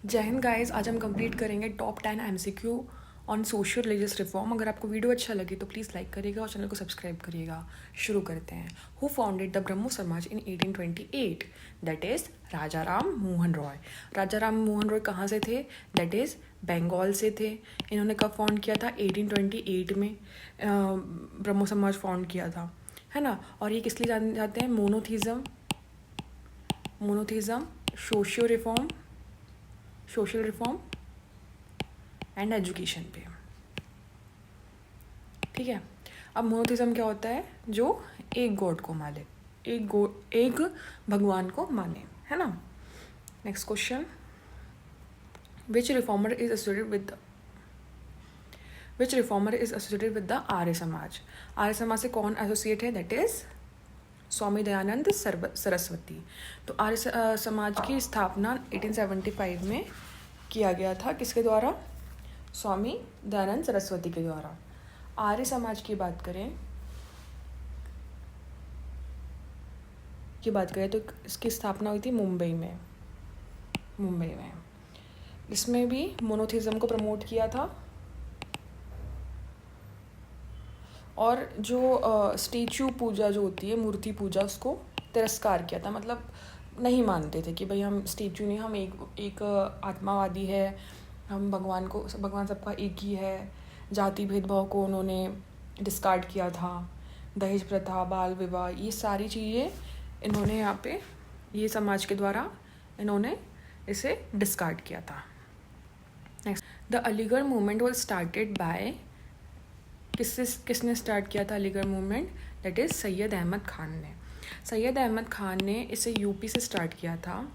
जय हिंद गाइस। आज हम कंप्लीट करेंगे top 10 MCQ on social religious reform. अगर आपको वीडियो अच्छा लगे तो प्लीज़ लाइक करिएगा और चैनल को सब्सक्राइब करिएगा। शुरू करते हैं। हु फाउंडेड द ब्रह्मो समाज इन 1828? दैट इज़ राजा राम मोहन रॉय। राजा राम मोहन रॉय कहाँ से थे? दैट इज़ बंगाल से थे। इन्होंने कब फाउंड किया था? 1828 में ब्रह्मो समाज फाउंड किया था, है ना। और ये किस लिए जाने जाते हैं? Monotheism, social reform and education पे। ठीक है। अब मोनोथिज्म क्या होता है? जो एक गॉड को माने, एक भगवान को माने, है ना। Next question, which reformer is associated with the Arya Samaj? Arya Samaj से कौन एसोसिएट है? That is Swami Dayanand Saraswati. तो आर्य समाज की स्थापना 1875 में किया गया था। किसके द्वारा? स्वामी दयानंद सरस्वती के द्वारा। आर्य समाज की बात करें तो इसकी स्थापना हुई थी मुंबई में। इसमें भी मोनोथिज्म को प्रमोट किया था और जो स्टेचू पूजा जो होती है, मूर्ति पूजा, उसको तिरस्कार किया था। मतलब नहीं मानते थे कि भाई हम स्टेचू नहीं, हम एक आत्मावादी है, हम भगवान सबका एक ही है। जाति भेदभाव को उन्होंने डिस्कार्ड किया था। दहेज प्रथा, बाल विवाह, ये सारी चीज़ें इन्होंने यहाँ पे, ये समाज के द्वारा इन्होंने इसे डिस्कार्ड किया था। Next, the Aligarh movement was started by, किसने स्टार्ट किया था Aligarh movement? That is Syed Ahmad Khan ने। सैयद अहमद खान ने इसे यूपी से स्टार्ट किया था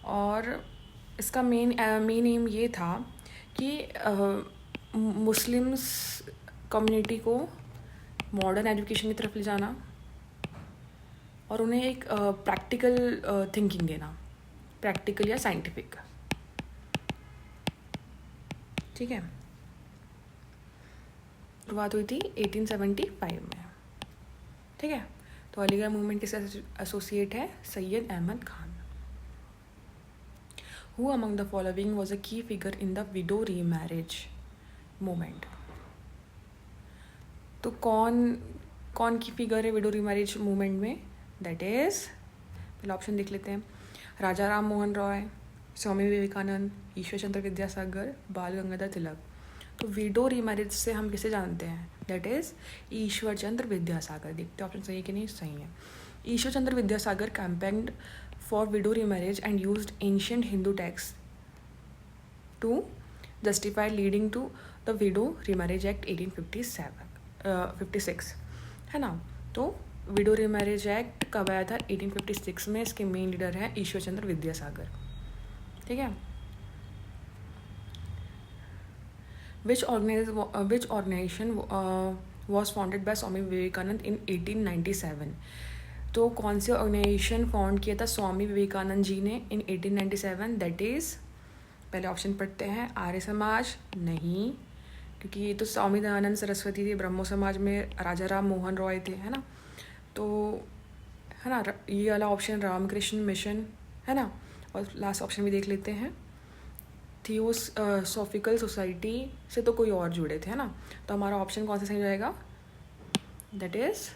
और इसका मेन एम ये था कि मुस्लिम्स कम्युनिटी को मॉडर्न एजुकेशन की तरफ ले जाना और उन्हें एक प्रैक्टिकल थिंकिंग देना, प्रैक्टिकल या साइंटिफिक। ठीक है। शुरुआत हुई थी 1875 में। ठीक है। तो अलीगढ़ मूवमेंट किससे एसोसिएट है? Syed Ahmad Khan. Who among the following was a key figure in the widow remarriage movement? तो कौन की फिगर है विडो रीमैरिज मूवमेंट में? दैट इज, पहला ऑप्शन देख लेते हैं। राजा राम मोहन रॉय, स्वामी विवेकानंद, ईश्वर चंद्र विद्यासागर, बाल गंगाधर तिलक। तो विडो रीमैरिज से हम किसे जानते हैं? That is Ishwar Chandra Vidyasagar. देखते ऑप्शन सही है कि नहीं? सही है। Ishwar Chandra Vidyasagar campaigned for widow remarriage and used ancient Hindu text to justify leading to the widow remarriage act 1856, है ना। तो विडो रीमैरिज एक्ट कब आया था? 1856 में। इसके मेन लीडर हैं ईश्वर चंद्र विद्यासागर। ठीक है। Which organization was founded by Swami Vivekananda in 1897? तो कौन सी ऑर्गेनाइजेशन फाउंड किया था स्वामी विवेकानंद जी ने इन 1897? दैट इज़, पहले ऑप्शन पढ़ते हैं। आर्य समाज नहीं, क्योंकि ये तो स्वामी दयानंद सरस्वती थे। ब्रह्मो समाज में राजा राम मोहन रॉय थे, है ना। तो है ना, ये वाला ऑप्शन रामकृष्ण मिशन, है ना। और लास्ट ऑप्शन भी देख लेते हैं। थियोसॉफिकल सोसाइटी से तो कोई और जुड़े थे, है ना। तो हमारा ऑप्शन कौन सा सही रहेगा? That is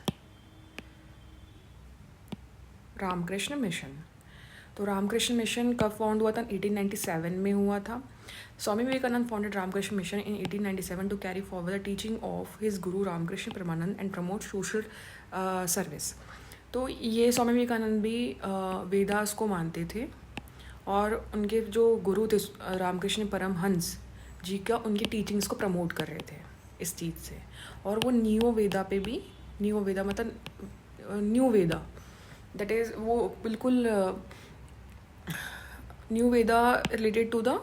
Ramakrishna mission. तो रामकृष्ण मिशन कब फाउंड हुआ था? 1897 में हुआ था। Swami Vivekananda founded Ramakrishna mission in 1897 to carry forward the teaching of his guru Ramakrishna Paramananda and promote social service. तो ये स्वामी विवेकानंद भी वेदास को मानते थे और उनके जो गुरु थे रामकृष्ण परमहंस जी का, उनकी टीचिंग्स को प्रमोट कर रहे थे इस चीज़ से। और वो न्यू वेदा पे भी, न्यू वेदा मतलब न्यू वेदा, दैट इज़ वो बिल्कुल new Veda related to the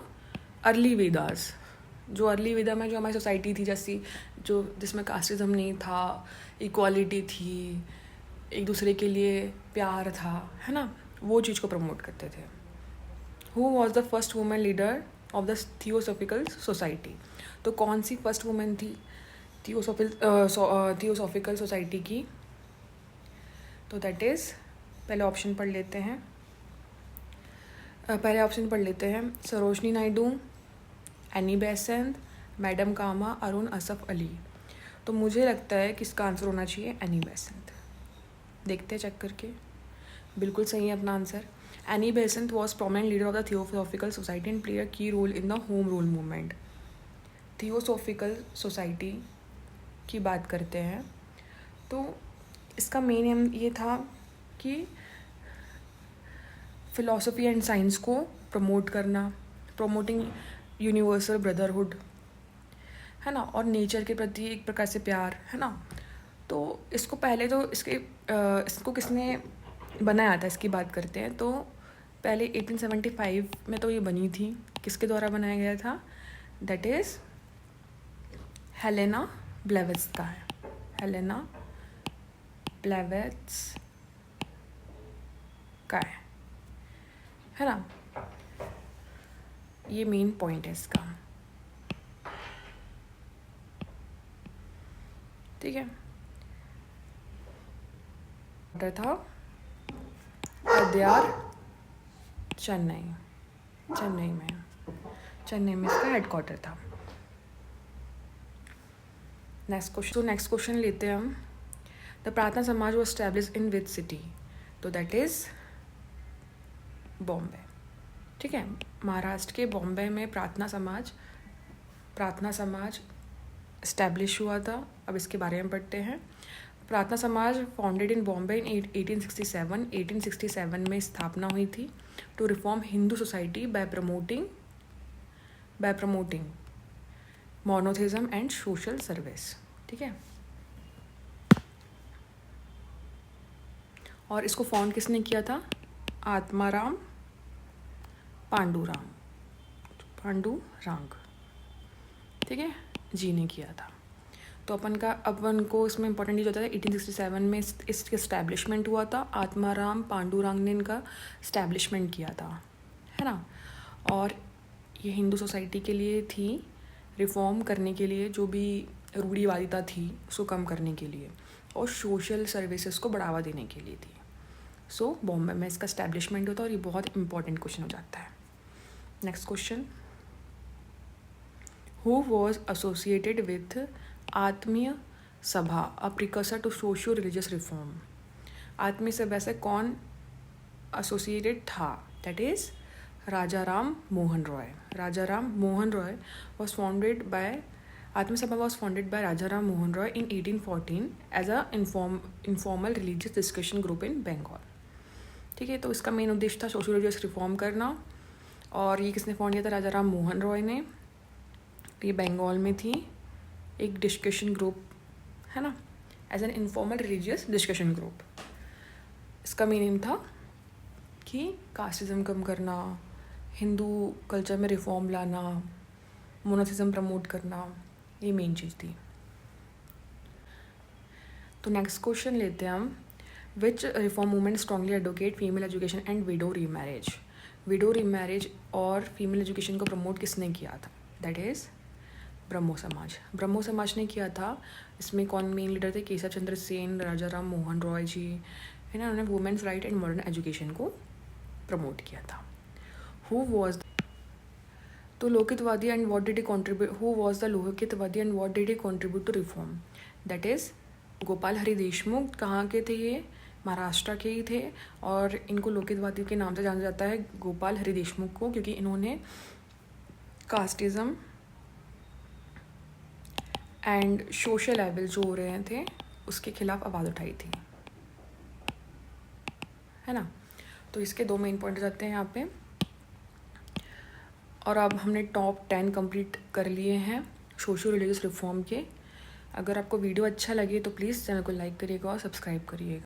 early Vedas. जो अर्ली वेदा में जो हमारी सोसाइटी थी, जैसी जिसमें कास्टिज्म नहीं था, इक्वालिटी थी, एक दूसरे के लिए प्यार था, है ना, वो चीज़ को प्रमोट करते थे। Who was the first women leader of the theosophical society? तो कौन सी फर्स्ट वुमेन थी थियोसॉफिकल सोसाइटी की? तो दैट इज़, पहले ऑप्शन पढ़ लेते हैं। पहले ऑप्शन पढ़ लेते हैं। Sarojini Naidu, Annie Besant, madam Cama, Aruna Asaf Ali. तो मुझे लगता है कि इसका आंसर होना चाहिए एनी बेसेंट। देखते हैं चेक करके। बिल्कुल सही है अपना answer. Annie Besant was prominent leader of the theosophical society and play a key role in the home rule movement. Theosophical society की बात करते हैं तो इसका मेन एम ये था कि फिलॉसफी एंड साइंस को प्रमोट करना, प्रोमोटिंग यूनिवर्सल ब्रदरहुड, है ना, और नेचर के प्रति एक प्रकार से प्यार, है ना। तो इसको पहले तो इसको किसने बनाया था इसकी बात करते हैं। तो पहले 1875 में तो ये बनी थी। किसके द्वारा बनाया गया था? दैट इज़ हेलेना ब्लेवेत्स्का है। हेलेना ब्लेवेत्स्का है ना। ये मेन पॉइंट है इसका, ठीक है। था अद्यार चेन्नई में इसका हेडक्वार्टर था। नेक्स्ट क्वेश्चन लेते हैं हम। द प्रार्थना समाज was established in which city? तो दैट इज़ बॉम्बे, ठीक है। महाराष्ट्र के बॉम्बे में प्रार्थना समाज इस्टेब्लिश हुआ था। अब इसके बारे में पढ़ते हैं। प्रार्थना समाज फाउंडेड इन बॉम्बे इन 1867 में स्थापना हुई थी to reform Hindu society by promoting monotheism and social service, ठीक है। और इसको फाउंड किसने किया था? आत्माराम पांडुरंग, ठीक है, जी ने किया था। तो अपन को इसमें इंपॉर्टेंट ये होता है 1867 में इसका इस्टेब्लिशमेंट हुआ था। आत्माराम पांडुरंग ने इनका इस्टेब्लिशमेंट किया था, है ना। और ये हिंदू सोसाइटी के लिए थी, रिफॉर्म करने के लिए, जो भी रूढ़िवादिता थी उसको कम करने के लिए, और सोशल सर्विसेज को बढ़ावा देने के लिए थी। सो बॉम्बे में इसका इस्टेब्लिशमेंट होता है, और ये बहुत इंपॉर्टेंट क्वेश्चन हो जाता है। Next question, who was associated with Atmiya Sabha, a precursor to socio religious reform? Atmiya Sabha से कौन एसोसिएटेड था? That is Rajaram Mohan Roy was founded by Atmiya Sabha was founded by Rajaram Mohan Roy in 1814 as a informal religious discussion group in Bengal, ठीक है। तो इसका मेन उद्देश्य था सोशियो रिलीजियस रिफॉर्म करना। और ये किसने फाउंड किया था? राजाराम मोहन रॉय ने। ये बंगाल में थी, एक डिस्कशन ग्रुप, है ना, as an informal religious discussion group. इसका मीनिंग था कि कास्टिज्म कम करना, हिंदू कल्चर में रिफॉर्म लाना, मोनोथिज्म प्रमोट करना, ये मेन चीज़ थी। तो नेक्स्ट क्वेश्चन लेते हैं हम। Which reform movement strongly advocate female education and widow remarriage और फीमेल एजुकेशन को प्रमोट किसने किया था? दैट इज़ ब्रह्मो समाज ने किया था। इसमें कौन मेन लीडर थे? केशव चंद्र सेन, राजाराम मोहन रॉय जी, है ना। उन्होंने women's right and modern education को प्रमोट किया था। हु वॉज तो Lokhitwadi and what did he contribute who was the Lokhitwadi and what did he contribute to reform? That is Gopal Hari Deshmukh. कहाँ के थे ये? महाराष्ट्र के ही थे। और इनको लोकितवादी के नाम से जाना जाता है, गोपाल हरि देशमुख को, क्योंकि इन्होंने कास्टिज्म एंड सोशल लेवल जो हो रहे थे उसके खिलाफ आवाज़ उठाई थी, है ना। तो इसके 2 मेन पॉइंट आते हैं यहाँ पे। और अब हमने टॉप 10 कंप्लीट कर लिए हैं सोशियो रिलीजियस रिफॉर्म के। अगर आपको वीडियो अच्छा लगे तो प्लीज़ चैनल को लाइक करिएगा और सब्सक्राइब करिएगा।